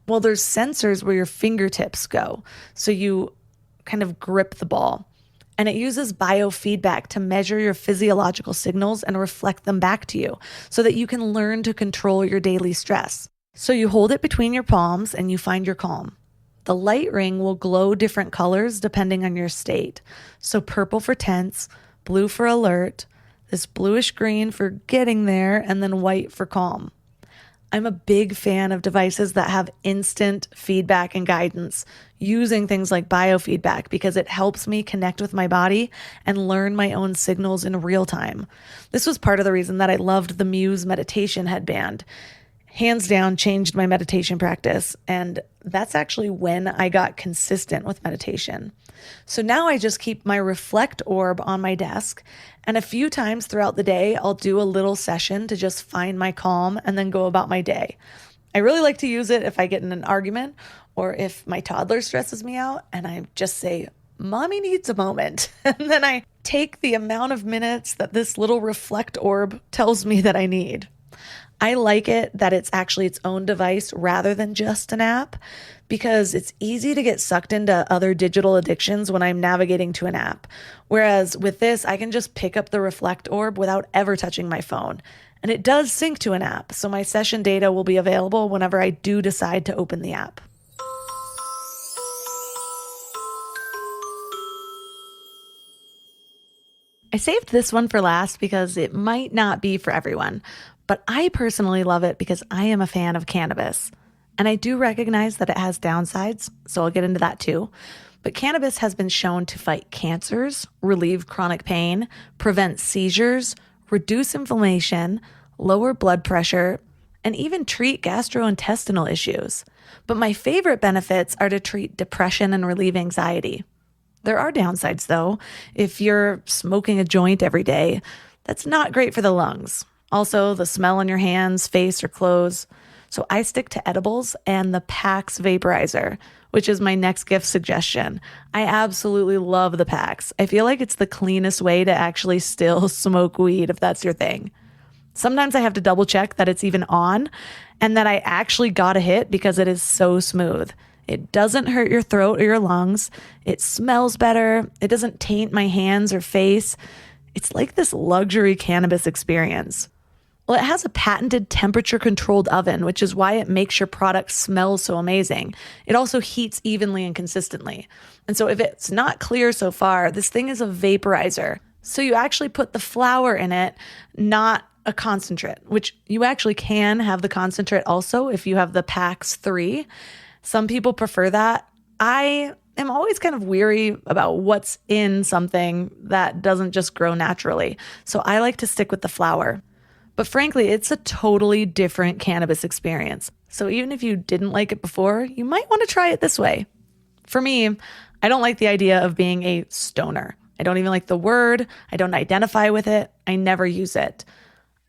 Well, there's sensors where your fingertips go. So you kind of grip the ball. And it uses biofeedback to measure your physiological signals and reflect them back to you so that you can learn to control your daily stress. So you hold it between your palms and you find your calm. The light ring will glow different colors depending on your state. So purple for tense, blue for alert, this bluish green for getting there, and then white for calm. I'm a big fan of devices that have instant feedback and guidance using things like biofeedback because it helps me connect with my body and learn my own signals in real time. This was part of the reason that I loved the Muse meditation headband. Hands down, changed my meditation practice. And that's actually when I got consistent with meditation. So now I just keep my Reflect Orb on my desk. And a few times throughout the day, I'll do a little session to just find my calm and then go about my day. I really like to use it if I get in an argument or if my toddler stresses me out and I just say, Mommy needs a moment. And then I take the amount of minutes that this little Reflect Orb tells me that I need. I like it that it's actually its own device rather than just an app because it's easy to get sucked into other digital addictions when I'm navigating to an app. Whereas with this, I can just pick up the Reflect Orb without ever touching my phone. And it does sync to an app, so my session data will be available whenever I do decide to open the app. I saved this one for last because it might not be for everyone. But I personally love it because I am a fan of cannabis. And I do recognize that it has downsides, so I'll get into that too. But cannabis has been shown to fight cancers, relieve chronic pain, prevent seizures, reduce inflammation, lower blood pressure, and even treat gastrointestinal issues. But my favorite benefits are to treat depression and relieve anxiety. There are downsides though. If you're smoking a joint every day, that's not great for the lungs. Also, the smell on your hands, face, or clothes. So I stick to edibles and the PAX vaporizer, which is my next gift suggestion. I absolutely love the PAX. I feel like it's the cleanest way to actually still smoke weed if that's your thing. Sometimes I have to double check that it's even on and that I actually got a hit because it is so smooth. It doesn't hurt your throat or your lungs. It smells better. It doesn't taint my hands or face. It's like this luxury cannabis experience. Well, it has a patented temperature-controlled oven, which is why it makes your product smell so amazing. It also heats evenly and consistently. And so if it's not clear so far, this thing is a vaporizer. So you actually put the flower in it, not a concentrate, which you actually can have the concentrate also if you have the PAX 3. Some people prefer that. I am always kind of weary about what's in something that doesn't just grow naturally. So I like to stick with the flower. But frankly, it's a totally different cannabis experience. So even if you didn't like it before, you might want to try it this way. For me, I don't like the idea of being a stoner. I don't even like the word. I don't identify with it. I never use it.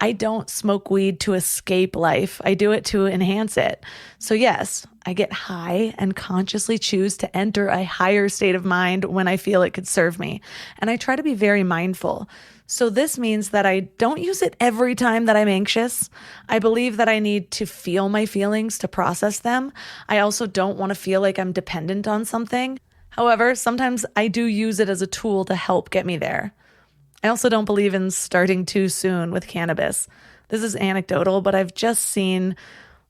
I don't smoke weed to escape life. I do it to enhance it. So yes, I get high and consciously choose to enter a higher state of mind when I feel it could serve me. And I try to be very mindful. So this means that I don't use it every time that I'm anxious. I believe that I need to feel my feelings to process them. I also don't want to feel like I'm dependent on something. However, sometimes I do use it as a tool to help get me there. I also don't believe in starting too soon with cannabis. This is anecdotal, but I've just seen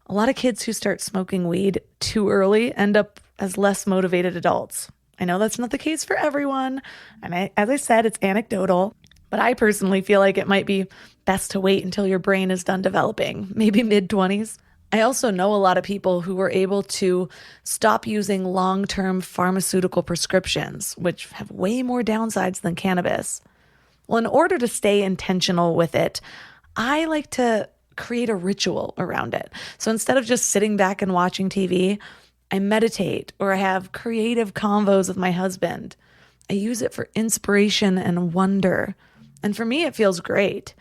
a lot of kids who start smoking weed too early end up as less motivated adults. I know that's not the case for everyone. And as I said, it's anecdotal. But I personally feel like it might be best to wait until your brain is done developing, maybe mid-20s. I also know a lot of people who were able to stop using long-term pharmaceutical prescriptions, which have way more downsides than cannabis. Well, in order to stay intentional with it, I like to create a ritual around it. So instead of just sitting back and watching TV, I meditate or I have creative convos with my husband. I use it for inspiration and wonder. And for me, it feels great.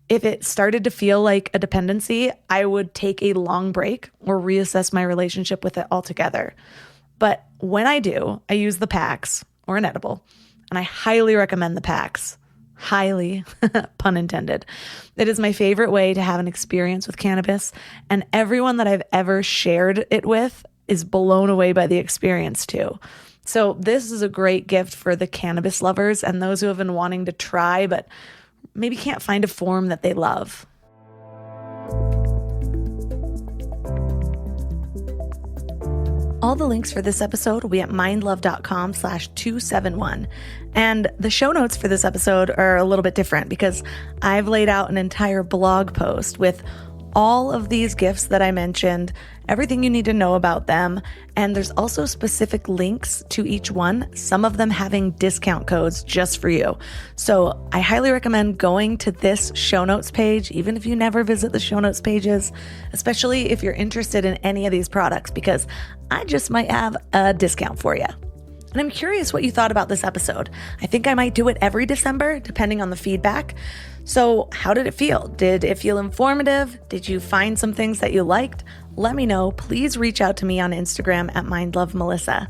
If it started to feel like a dependency, I would take a long break or reassess my relationship with it altogether. But when I do, I use the PAX or an edible, and I highly recommend the PAX. Highly, pun intended. It is my favorite way to have an experience with cannabis, and everyone that I've ever shared it with is blown away by the experience too. So this is a great gift for the cannabis lovers and those who have been wanting to try but maybe can't find a form that they love. All the links for this episode will be at mindlove.com/271. And the show notes for this episode are a little bit different because I've laid out an entire blog post with all of these gifts that I mentioned, everything you need to know about them, and there's also specific links to each one, some of them having discount codes just for you. So I highly recommend going to this show notes page, even if you never visit the show notes pages, especially if you're interested in any of these products, because I just might have a discount for you. And I'm curious what you thought about this episode. I think I might do it every December, depending on the feedback. So how did it feel? Did it feel informative? Did you find some things that you liked? Let me know. Please reach out to me on Instagram at mindlovemelissa.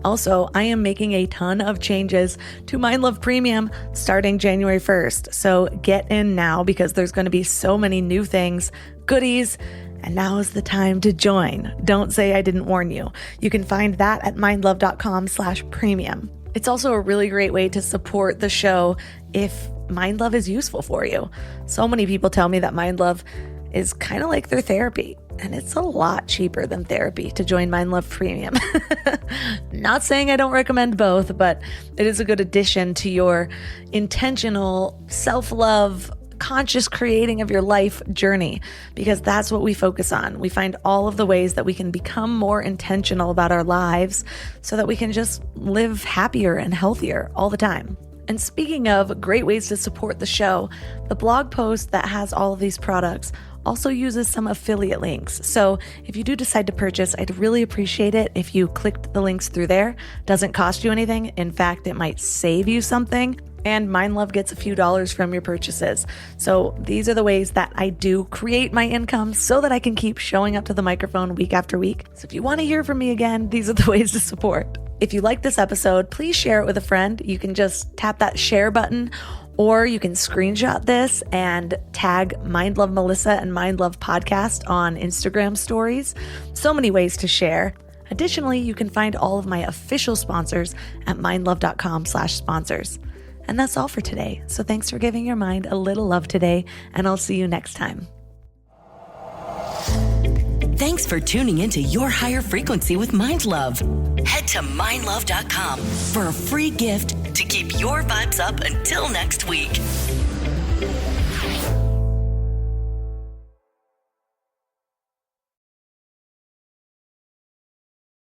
Also, I am making a ton of changes to Mind Love Premium starting January 1st. So get in now because there's going to be so many new things, goodies, and now is the time to join. Don't say I didn't warn you. You can find that at mindlove.com/premium. It's also a really great way to support the show if Mind Love is useful for you. So many people tell me that Mind Love is kind of like their therapy, and it's a lot cheaper than therapy to join Mind Love Premium. Not saying I don't recommend both, but it is a good addition to your intentional self-love, conscious creating of your life journey, because that's what we focus on. We find all of the ways that we can become more intentional about our lives so that we can just live happier and healthier all the time. And speaking of great ways to support the show, the blog post that has all of these products also uses some affiliate links. So if you do decide to purchase, I'd really appreciate it if you clicked the links through there. Doesn't cost you anything. In fact, it might save you something. And Mind Love gets a few dollars from your purchases. So these are the ways that I do create my income so that I can keep showing up to the microphone week after week. So if you want to hear from me again, these are the ways to support. If you like this episode, please share it with a friend. You can just tap that share button, or you can screenshot this and tag Mind Love Melissa and Mind Love Podcast on Instagram stories. So many ways to share. Additionally, you can find all of my official sponsors at mindlove.com/sponsors. And that's all for today. So thanks for giving your mind a little love today, and I'll see you next time. Thanks for tuning into Your Higher Frequency with Mind Love. Head to mindlove.com for a free gift to keep your vibes up until next week.